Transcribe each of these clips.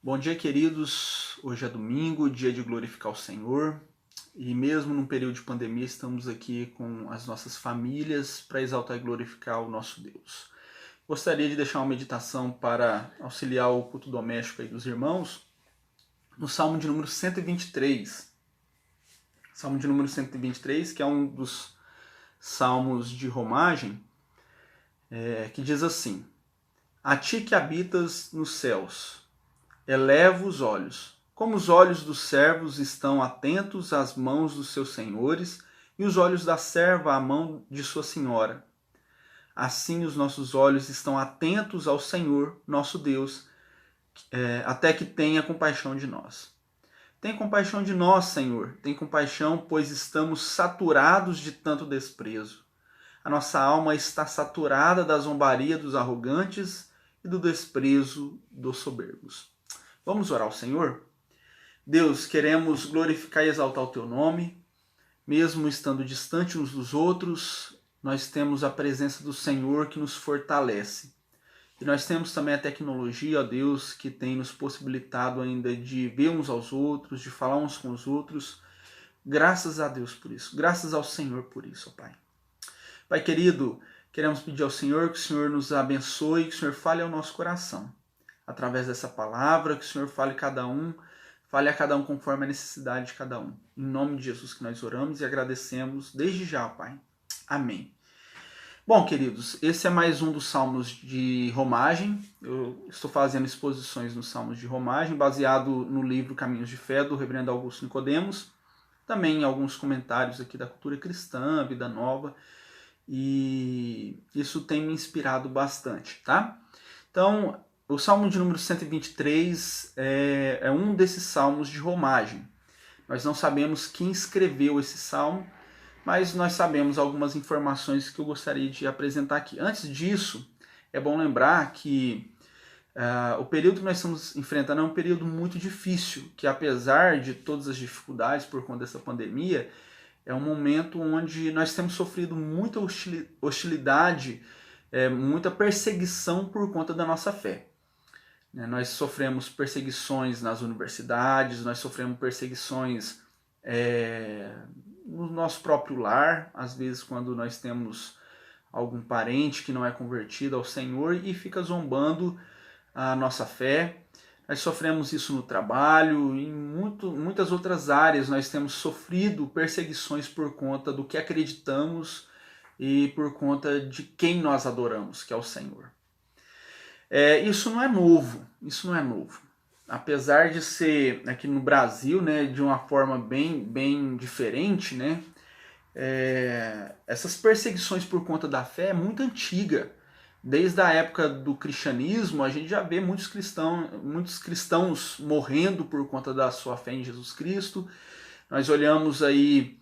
Bom dia, queridos. Hoje é domingo, dia de glorificar o Senhor. E mesmo num período de pandemia, estamos aqui com as nossas famílias para exaltar e glorificar o nosso Deus. Gostaria de deixar uma meditação para auxiliar o culto doméstico aí dos irmãos, no Salmo de número 123. Salmo de número 123, que é um dos salmos de romagem, que diz assim: A ti que habitas nos céus, eleva os olhos. Como os olhos dos servos estão atentos às mãos dos seus senhores, e os olhos da serva à mão de sua senhora. Assim os nossos olhos estão atentos ao Senhor, nosso Deus, até que tenha compaixão de nós. Tem compaixão de nós, Senhor, tem compaixão, pois estamos saturados de tanto desprezo. A nossa alma está saturada da zombaria dos arrogantes e do desprezo dos soberbos. Vamos orar ao Senhor? Deus, queremos glorificar e exaltar o Teu nome, mesmo estando distante uns dos outros, nós temos a presença do Senhor que nos fortalece. E nós temos também a tecnologia, ó Deus, que tem nos possibilitado ainda de ver uns aos outros, de falar uns com os outros. Graças a Deus por isso, graças ao Senhor por isso, ó Pai. Pai querido, queremos pedir ao Senhor que o Senhor nos abençoe, que o Senhor fale ao nosso coração. Através dessa palavra, que o Senhor fale a cada um conforme a necessidade de cada um. Em nome de Jesus que nós oramos e agradecemos desde já, Pai. Amém. Bom, queridos, esse é mais um dos salmos de romagem. Eu estou fazendo exposições nos salmos de romagem, baseado no livro Caminhos de Fé, do reverendo Augusto Nicodemos. Também alguns comentários aqui da cultura cristã, vida nova. E isso tem me inspirado bastante, tá? Então, o Salmo de número 123 é um desses salmos de romagem. Nós não sabemos quem escreveu esse salmo, mas nós sabemos algumas informações que eu gostaria de apresentar aqui. Antes disso, é bom lembrar que o período que nós estamos enfrentando é um período muito difícil, que apesar de todas as dificuldades por conta dessa pandemia, é um momento onde nós temos sofrido muita hostilidade, muita perseguição por conta da nossa fé. Nós sofremos perseguições nas universidades, nós sofremos perseguições no nosso próprio lar, às vezes quando nós temos algum parente que não é convertido ao Senhor e fica zombando a nossa fé. Nós sofremos isso no trabalho, em muitas outras áreas nós temos sofrido perseguições por conta do que acreditamos e por conta de quem nós adoramos, que é o Senhor. Isso não é novo. Apesar de ser aqui no Brasil, né, de uma forma bem diferente, né, essas perseguições por conta da fé é muito antiga. Desde a época do cristianismo, a gente já vê muitos cristãos morrendo por conta da sua fé em Jesus Cristo. Nós olhamos aí,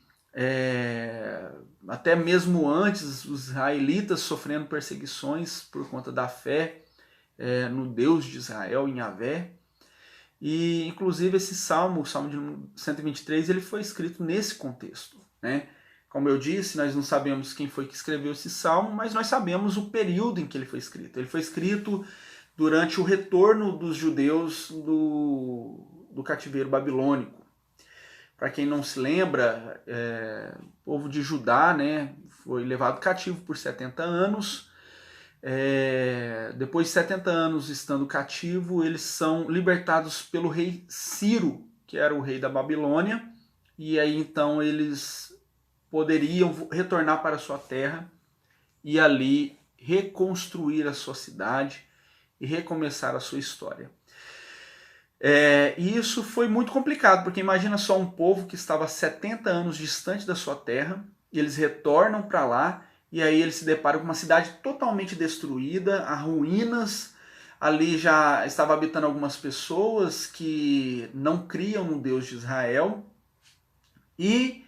até mesmo antes, os israelitas sofrendo perseguições por conta da fé no Deus de Israel, em Yahvé. E, inclusive, esse salmo, o Salmo de 123, ele foi escrito nesse contexto, né? Como eu disse, nós não sabemos quem foi que escreveu esse salmo, mas nós sabemos o período em que ele foi escrito. Ele foi escrito durante o retorno dos judeus do cativeiro babilônico. Para quem não se lembra, o povo de Judá, né, foi levado cativo por 70 anos. Depois de 70 anos estando cativo, eles são libertados pelo rei Ciro, que era o rei da Babilônia, e aí então eles poderiam retornar para a sua terra e ali reconstruir a sua cidade e recomeçar a sua história. E isso foi muito complicado, porque imagina só um povo que estava 70 anos distante da sua terra, e eles retornam para lá, e aí eles se deparam com uma cidade totalmente destruída, a ruínas. Ali já estava habitando algumas pessoas que não criam no Deus de Israel, e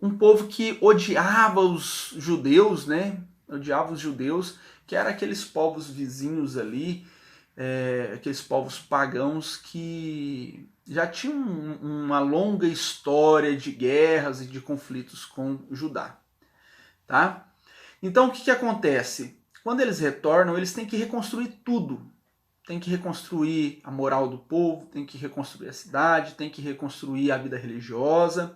um povo que odiava os judeus, né? Odiava os judeus, que eram aqueles povos vizinhos ali, aqueles povos pagãos que já tinham uma longa história de guerras e de conflitos com Judá, tá? Então o que acontece? Quando eles retornam, eles têm que reconstruir tudo. tem que reconstruir a moral do povo, tem que reconstruir a cidade, tem que reconstruir a vida religiosa.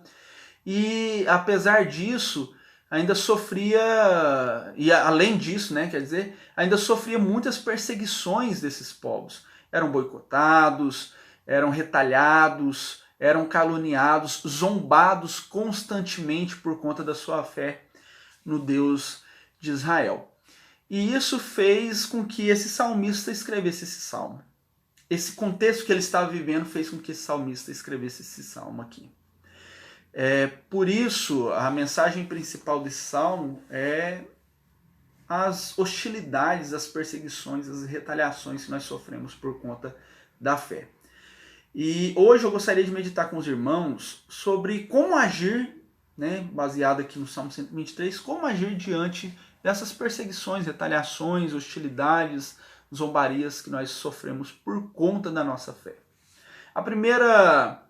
E apesar disso, ainda sofria, e além disso, né, quer dizer, ainda sofria muitas perseguições desses povos. Eram boicotados, eram retalhados, eram caluniados, zombados constantemente por conta da sua fé no Deus de Israel. E isso fez com que esse salmista escrevesse esse salmo. Esse contexto que ele estava vivendo fez com que esse salmista escrevesse esse salmo aqui. Por isso, a mensagem principal desse salmo é as hostilidades, as perseguições, as retaliações que nós sofremos por conta da fé. E hoje eu gostaria de meditar com os irmãos sobre como agir, né, baseado aqui no Salmo 123, como agir diante dessas perseguições, retaliações, hostilidades, zombarias que nós sofremos por conta da nossa fé. A primeira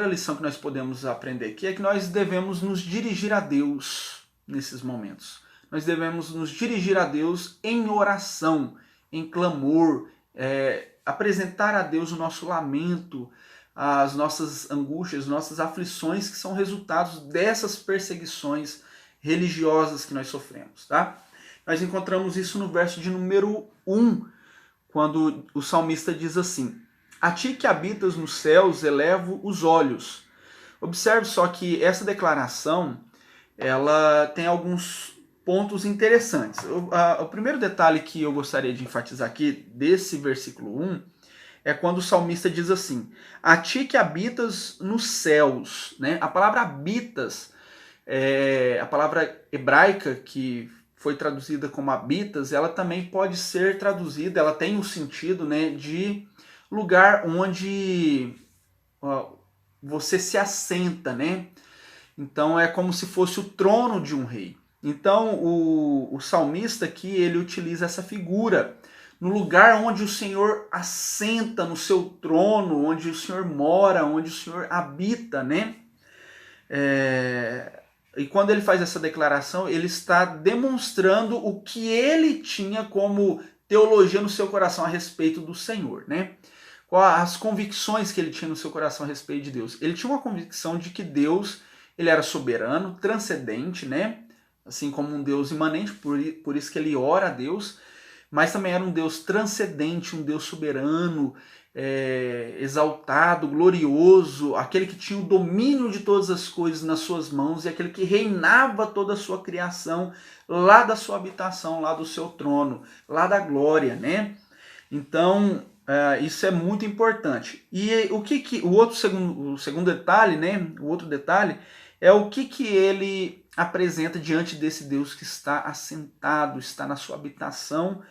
lição que nós podemos aprender aqui é que nós devemos nos dirigir a Deus nesses momentos. Nós devemos nos dirigir a Deus em oração, em clamor, apresentar a Deus o nosso lamento, as nossas angústias, nossas aflições que são resultados dessas perseguições religiosas que nós sofremos, tá? Nós encontramos isso no verso de número 1, quando o salmista diz assim: a ti que habitas nos céus, elevo os olhos. Observe só que essa declaração, ela tem alguns pontos interessantes. O primeiro detalhe que eu gostaria de enfatizar aqui, desse versículo 1, é quando o salmista diz assim: a ti que habitas nos céus. Né? A palavra habitas, a palavra hebraica que foi traduzida como habitas, ela também pode ser traduzida, ela tem o sentido, né, de lugar onde você se assenta, né? Então é como se fosse o trono de um rei. Então o salmista aqui, ele utiliza essa figura no lugar onde o Senhor assenta no seu trono, onde o Senhor mora, onde o Senhor habita, né? E quando ele faz essa declaração, ele está demonstrando o que ele tinha como teologia no seu coração a respeito do Senhor, né? As convicções que ele tinha no seu coração a respeito de Deus. Ele tinha uma convicção de que Deus, ele era soberano, transcendente, né? Assim como um Deus imanente, por isso que ele ora a Deus, mas também era um Deus transcendente, um Deus soberano, exaltado, glorioso, aquele que tinha o domínio de todas as coisas nas suas mãos e aquele que reinava toda a sua criação lá da sua habitação, lá do seu trono, lá da glória, né? Então, isso é muito importante. E o segundo detalhe, né? O outro detalhe é o que ele apresenta diante desse Deus que está assentado, está na sua habitação,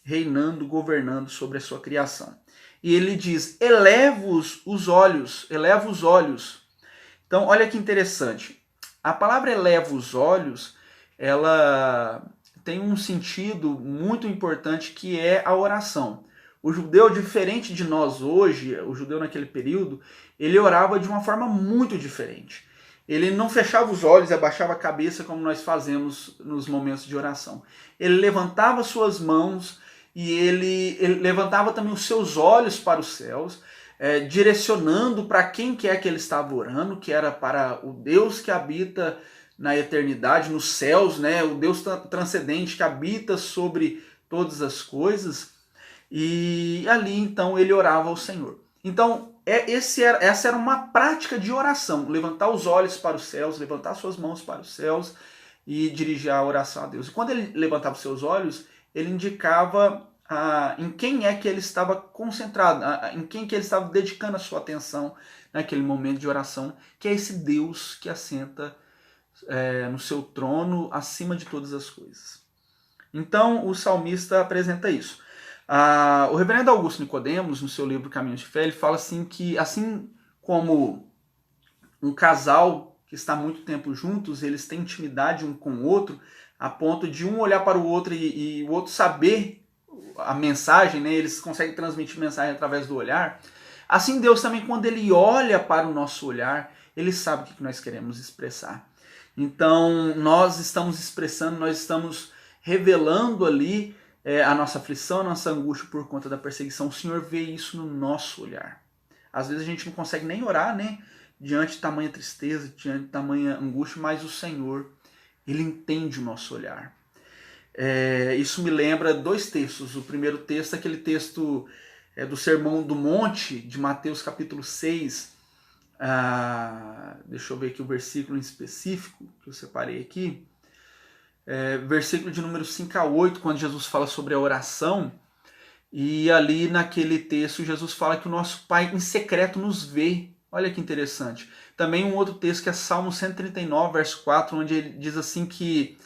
reinando, governando sobre a sua criação. E ele diz: eleva os olhos. Então, olha que interessante. A palavra eleva os olhos, ela tem um sentido muito importante que é a oração. O judeu, diferente de nós hoje, o judeu naquele período, ele orava de uma forma muito diferente. Ele não fechava os olhos e abaixava a cabeça como nós fazemos nos momentos de oração. Ele levantava suas mãos e ele levantava também os seus olhos para os céus, direcionando para quem quer que ele estava orando, que era para o Deus que habita na eternidade, nos céus, né? O Deus transcendente que habita sobre todas as coisas. E ali então ele orava ao Senhor. Então essa era uma prática de oração, levantar os olhos para os céus, levantar suas mãos para os céus e dirigir a oração a Deus. E quando ele levantava os seus olhos, ele indicava em quem é que ele estava concentrado, em quem que ele estava dedicando a sua atenção naquele momento de oração, que é esse Deus que assenta no seu trono acima de todas as coisas. Então o salmista apresenta isso. O reverendo Augusto Nicodemos, no seu livro Caminhos de Fé, ele fala assim que, assim como um casal que está há muito tempo juntos, eles têm intimidade um com o outro, a ponto de um olhar para o outro e o outro saber a mensagem, né? Eles conseguem transmitir mensagem através do olhar. Assim Deus também, quando ele olha para o nosso olhar, ele sabe o que nós queremos expressar. Então nós estamos expressando, nós estamos revelando ali a nossa aflição, a nossa angústia por conta da perseguição, o Senhor vê isso no nosso olhar. Às vezes a gente não consegue nem orar, né? Diante de tamanha tristeza, diante de tamanha angústia, mas o Senhor, Ele entende o nosso olhar. Isso me lembra 2 textos. O primeiro texto é aquele texto do Sermão do Monte, de Mateus capítulo 6. Deixa eu ver aqui o versículo em específico, que eu separei aqui. Versículo de número 5 a 8, quando Jesus fala sobre a oração. E ali naquele texto Jesus fala que o nosso Pai em secreto nos vê. Olha que interessante. Também um outro texto que é Salmo 139, verso 4, onde ele diz assim que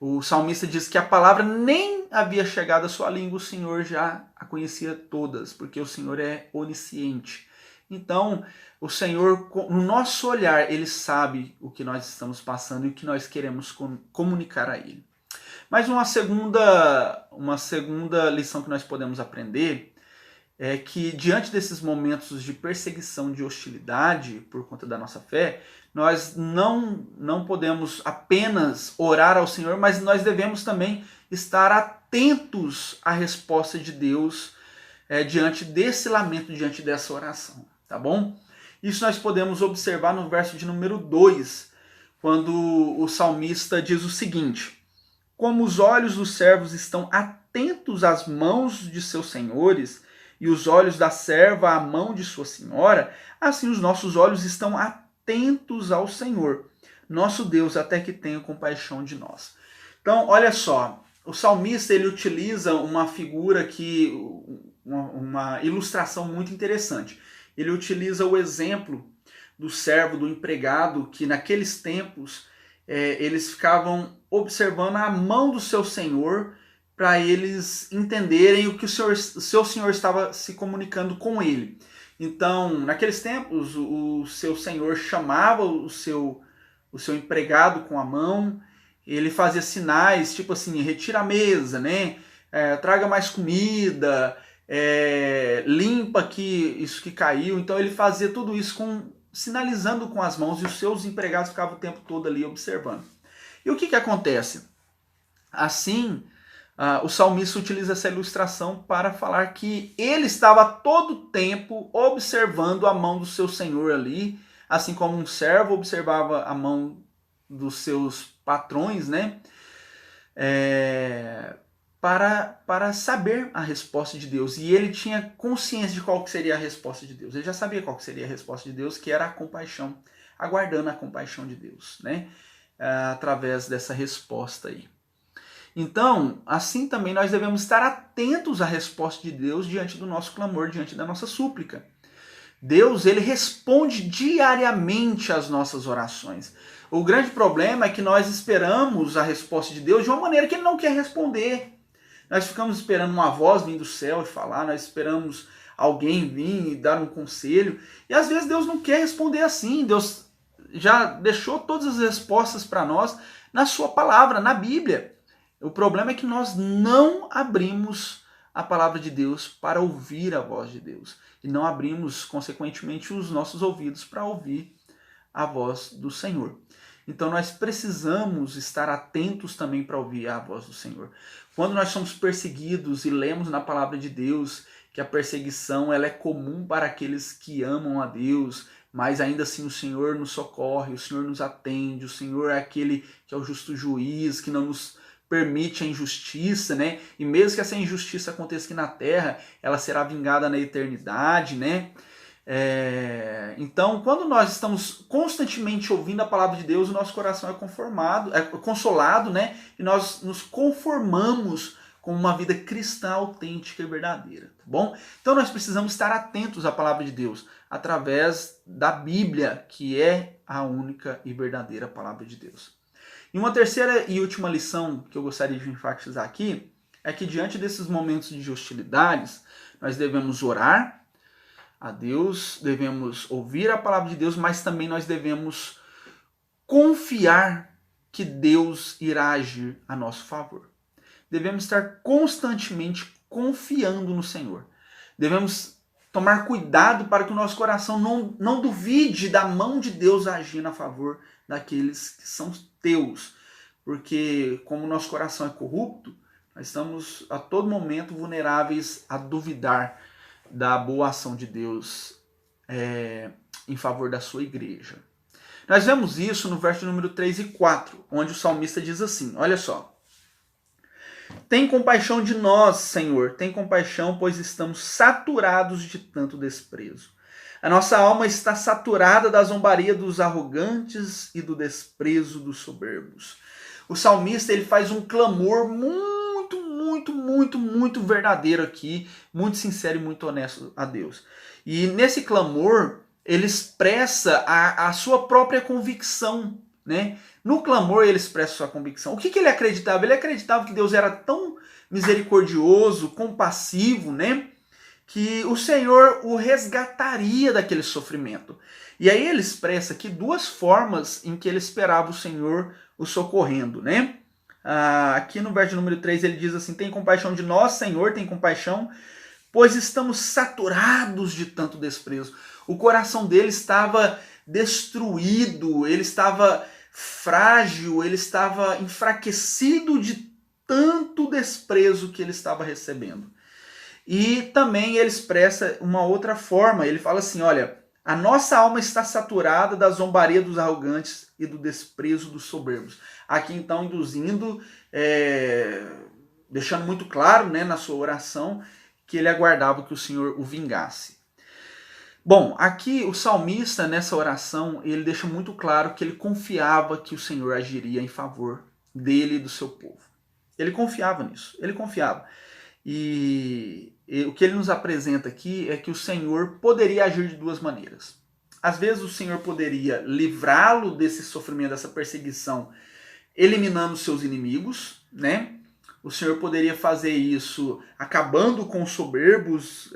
o salmista diz que a palavra nem havia chegado à sua língua, o Senhor já a conhecia todas, porque o Senhor é onisciente. Então, o Senhor, no nosso olhar, Ele sabe o que nós estamos passando e o que nós queremos comunicar a Ele. Mas uma segunda lição que nós podemos aprender é que diante desses momentos de perseguição, de hostilidade por conta da nossa fé, nós não podemos apenas orar ao Senhor, mas nós devemos também estar atentos à resposta de Deus diante desse lamento, diante dessa oração, tá bom? Isso nós podemos observar no verso de número 2, quando o salmista diz o seguinte: como os olhos dos servos estão atentos às mãos de seus senhores, e os olhos da serva à mão de sua senhora, assim os nossos olhos estão atentos ao Senhor, nosso Deus, até que tenha compaixão de nós. Então, olha só, o salmista ele utiliza uma figura que, uma ilustração muito interessante. Ele utiliza o exemplo do servo, do empregado, que naqueles tempos eles ficavam observando a mão do seu senhor para eles entenderem o que o seu senhor estava se comunicando com ele. Então, naqueles tempos, o seu senhor chamava o seu empregado com a mão, ele fazia sinais, tipo assim, retira a mesa, né? Traga mais comida, limpa aqui isso que caiu. Então ele fazia tudo isso sinalizando com as mãos, e os seus empregados ficavam o tempo todo ali observando. E o que acontece? Assim, o salmista utiliza essa ilustração para falar que ele estava todo o tempo observando a mão do seu senhor ali, assim como um servo observava a mão dos seus patrões, né? Para saber a resposta de Deus. E ele tinha consciência de qual que seria a resposta de Deus. Ele já sabia qual que seria a resposta de Deus, que era a compaixão, aguardando a compaixão de Deus, né? Através dessa resposta aí. Então, assim também nós devemos estar atentos à resposta de Deus diante do nosso clamor, diante da nossa súplica. Deus, ele responde diariamente às nossas orações. O grande problema é que nós esperamos a resposta de Deus de uma maneira que ele não quer responder. Nós ficamos esperando uma voz vir do céu e falar, nós esperamos alguém vir e dar um conselho, e às vezes Deus não quer responder assim. Deus já deixou todas as respostas para nós na sua palavra, na Bíblia. O problema é que nós não abrimos a palavra de Deus para ouvir a voz de Deus. E não abrimos, consequentemente, os nossos ouvidos para ouvir a voz do Senhor. Então nós precisamos estar atentos também para ouvir a voz do Senhor. Quando nós somos perseguidos e lemos na palavra de Deus que a perseguição ela é comum para aqueles que amam a Deus, mas ainda assim o Senhor nos socorre, o Senhor nos atende, o Senhor é aquele que é o justo juiz, que não nos permite a injustiça, né? E mesmo que essa injustiça aconteça aqui na terra, ela será vingada na eternidade, né? Então, quando nós estamos constantemente ouvindo a palavra de Deus, o nosso coração é consolado, né? E nós nos conformamos com uma vida cristã autêntica e verdadeira, tá bom? Então, nós precisamos estar atentos à palavra de Deus através da Bíblia, que é a única e verdadeira palavra de Deus. E uma terceira e última lição que eu gostaria de enfatizar aqui é que diante desses momentos de hostilidades, nós devemos orar a Deus, devemos ouvir a palavra de Deus, mas também nós devemos confiar que Deus irá agir a nosso favor. Devemos estar constantemente confiando no Senhor. Devemos tomar cuidado para que o nosso coração não duvide da mão de Deus agindo a favor daqueles que são teus. Porque como o nosso coração é corrupto, Nós estamos a todo momento vulneráveis a duvidar da boa ação de Deus em favor da sua igreja. Nós vemos isso no verso número 3 e 4, onde o salmista diz assim, olha só. Tem compaixão de nós, Senhor, tem compaixão, pois estamos saturados de tanto desprezo. A nossa alma está saturada da zombaria dos arrogantes e do desprezo dos soberbos. O salmista ele faz um clamor muito verdadeiro aqui, muito sincero e muito honesto a Deus. E nesse clamor, ele expressa a sua própria convicção, né? No clamor ele expressa a sua convicção. O que ele acreditava? Ele acreditava que Deus era tão misericordioso, compassivo, né? Que o Senhor o resgataria daquele sofrimento. E aí ele expressa aqui duas formas em que ele esperava o Senhor o socorrendo, né? Aqui no verso número 3 ele diz assim, tem compaixão de nós, Senhor, tem compaixão, pois estamos saturados de tanto desprezo. O coração dele estava destruído, ele estava frágil, ele estava enfraquecido de tanto desprezo que ele estava recebendo. E também ele expressa uma outra forma, ele fala assim, olha, a nossa alma está saturada da zombaria dos arrogantes e do desprezo dos soberbos. Aqui então induzindo, deixando muito claro, né, na sua oração, que ele aguardava que o Senhor o vingasse. Bom, aqui o salmista nessa oração, ele deixa muito claro que ele confiava que o Senhor agiria em favor dele e do seu povo. Ele confiava nisso, ele confiava. E o que ele nos apresenta aqui é que o Senhor poderia agir de duas maneiras. Às vezes o Senhor poderia livrá-lo desse sofrimento, dessa perseguição, eliminando seus inimigos, né? O Senhor poderia fazer isso acabando com os soberbos,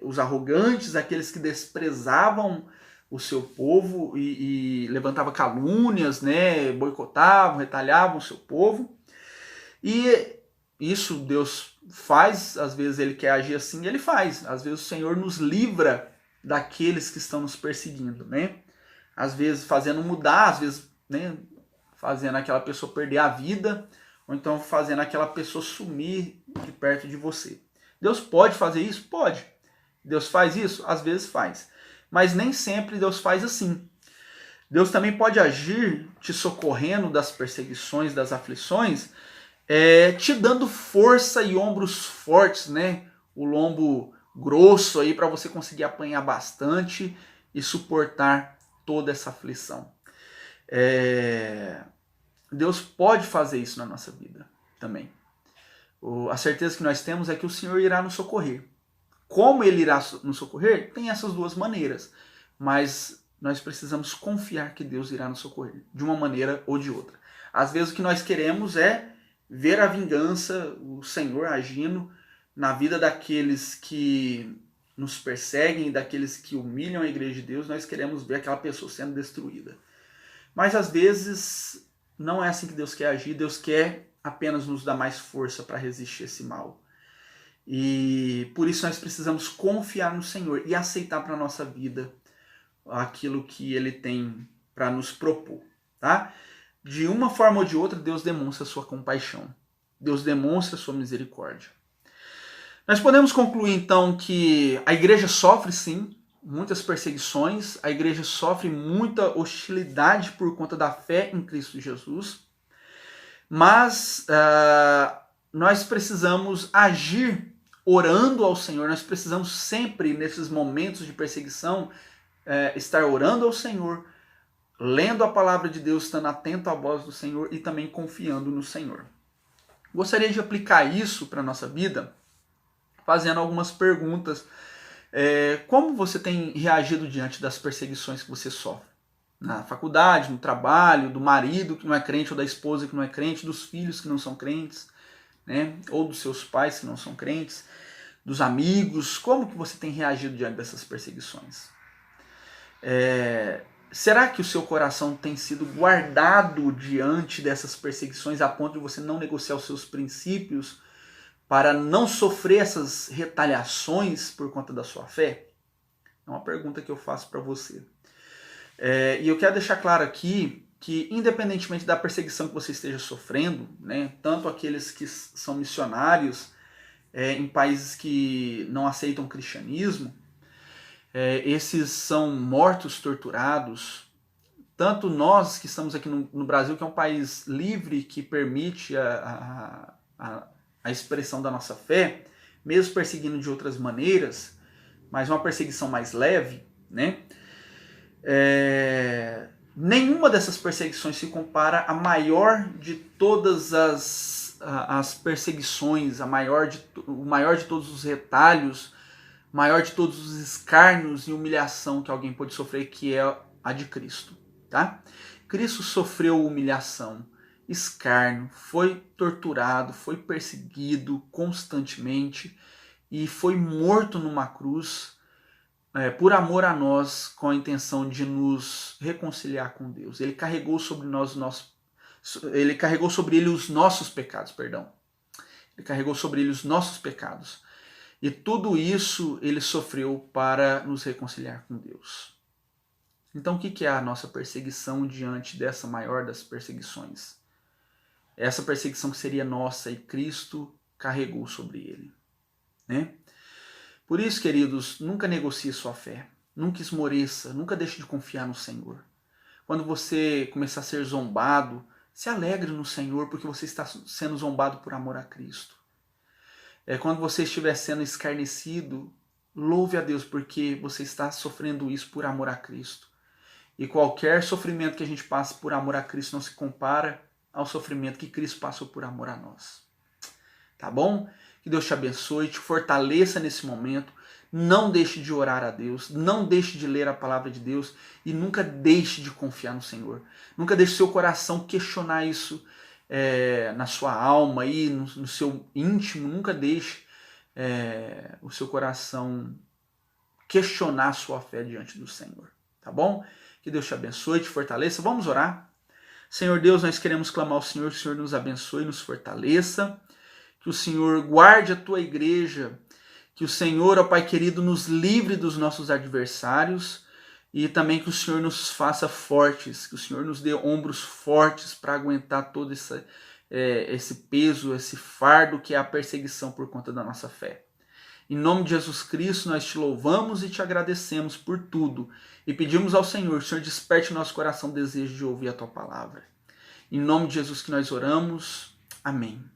os arrogantes, aqueles que desprezavam o seu povo e levantavam calúnias, né? Boicotavam, retalhavam o seu povo. E isso Deus faz, às vezes ele quer agir assim, ele faz. Às vezes o Senhor nos livra daqueles que estão nos perseguindo, né? Às vezes fazendo mudar, às vezes, né, fazendo aquela pessoa perder a vida, ou então fazendo aquela pessoa sumir de perto de você. Deus pode fazer isso? Pode. Deus faz isso? Às vezes faz. Mas nem sempre Deus faz assim. Deus também pode agir te socorrendo das perseguições, das aflições, te dando força e ombros fortes, né? O lombo grosso aí para você conseguir apanhar bastante e suportar toda essa aflição. Deus pode fazer isso na nossa vida também. A certeza que nós temos é que o Senhor irá nos socorrer. Como Ele irá nos socorrer? Tem essas duas maneiras. Mas nós precisamos confiar que Deus irá nos socorrer, de uma maneira ou de outra. Às vezes o que nós queremos é ver a vingança, o Senhor agindo na vida daqueles que nos perseguem, daqueles que humilham a igreja de Deus. Nós queremos ver aquela pessoa sendo destruída. Mas às vezes não é assim que Deus quer agir. Deus quer apenas nos dar mais força para resistir a esse mal. E por isso nós precisamos confiar no Senhor e aceitar para a nossa vida aquilo que Ele tem para nos propor, tá? De uma forma ou de outra, Deus demonstra a sua compaixão. Deus demonstra a sua misericórdia. Nós podemos concluir então que a igreja sofre sim muitas perseguições, a igreja sofre muita hostilidade por conta da fé em Cristo Jesus, mas nós precisamos agir orando ao Senhor, nós precisamos sempre, nesses momentos de perseguição, estar orando ao Senhor, lendo a palavra de Deus, estando atento à voz do Senhor e também confiando no Senhor. Gostaria de aplicar isso para a nossa vida, fazendo algumas perguntas. Como você tem reagido diante das perseguições que você sofre? Na faculdade, no trabalho, do marido que não é crente ou da esposa que não é crente, dos filhos que não são crentes, né? Ou dos seus pais que não são crentes, dos amigos. Como que você tem reagido diante dessas perseguições? Será que o seu coração tem sido guardado diante dessas perseguições a ponto de você não negociar os seus princípios para não sofrer essas retaliações por conta da sua fé? É uma pergunta que eu faço para você. E eu quero deixar claro aqui que, independentemente da perseguição que você esteja sofrendo, né, tanto aqueles que são missionários em países que não aceitam o cristianismo, esses são mortos, torturados. Tanto nós que estamos aqui no Brasil, que é um país livre, que permite a expressão da nossa fé, mesmo perseguindo de outras maneiras, mas uma perseguição mais leve, né? Nenhuma dessas perseguições se compara à maior de todas as perseguições, o maior de todos os retalhos, maior de todos os escárnios e humilhação que alguém pode sofrer, que é a de Cristo. Tá? Cristo sofreu humilhação, escárnio, foi torturado, foi perseguido constantemente e foi morto numa cruz por amor a nós, com a intenção de nos reconciliar com Deus. Ele carregou sobre ele os nossos pecados, perdão. Ele carregou sobre ele os nossos pecados. E tudo isso ele sofreu para nos reconciliar com Deus. Então, o que é a nossa perseguição diante dessa maior das perseguições? Essa perseguição que seria nossa e Cristo carregou sobre ele. Né? Por isso, queridos, nunca negocie sua fé. Nunca esmoreça, nunca deixe de confiar no Senhor. Quando você começar a ser zombado, se alegre no Senhor, porque você está sendo zombado por amor a Cristo. Quando você estiver sendo escarnecido, louve a Deus, porque você está sofrendo isso por amor a Cristo. E qualquer sofrimento que a gente passe por amor a Cristo não se compara ao sofrimento que Cristo passou por amor a nós. Tá bom? Que Deus te abençoe, te fortaleça nesse momento. Não deixe de orar a Deus, não deixe de ler a palavra de Deus e nunca deixe de confiar no Senhor. Nunca deixe seu coração questionar isso na sua alma, aí, no seu íntimo. Nunca deixe o seu coração questionar a sua fé diante do Senhor. Tá bom? Que Deus te abençoe, te fortaleça. Vamos orar? Senhor Deus, nós queremos clamar ao Senhor, que o Senhor nos abençoe, nos fortaleça, que o Senhor guarde a tua igreja, que o Senhor, ó Pai querido, nos livre dos nossos adversários e também que o Senhor nos faça fortes, que o Senhor nos dê ombros fortes para aguentar todo esse peso, esse fardo que é a perseguição por conta da nossa fé. Em nome de Jesus Cristo, nós te louvamos e te agradecemos por tudo. E pedimos ao Senhor, o Senhor desperte no nosso coração o desejo de ouvir a tua palavra. Em nome de Jesus que nós oramos. Amém.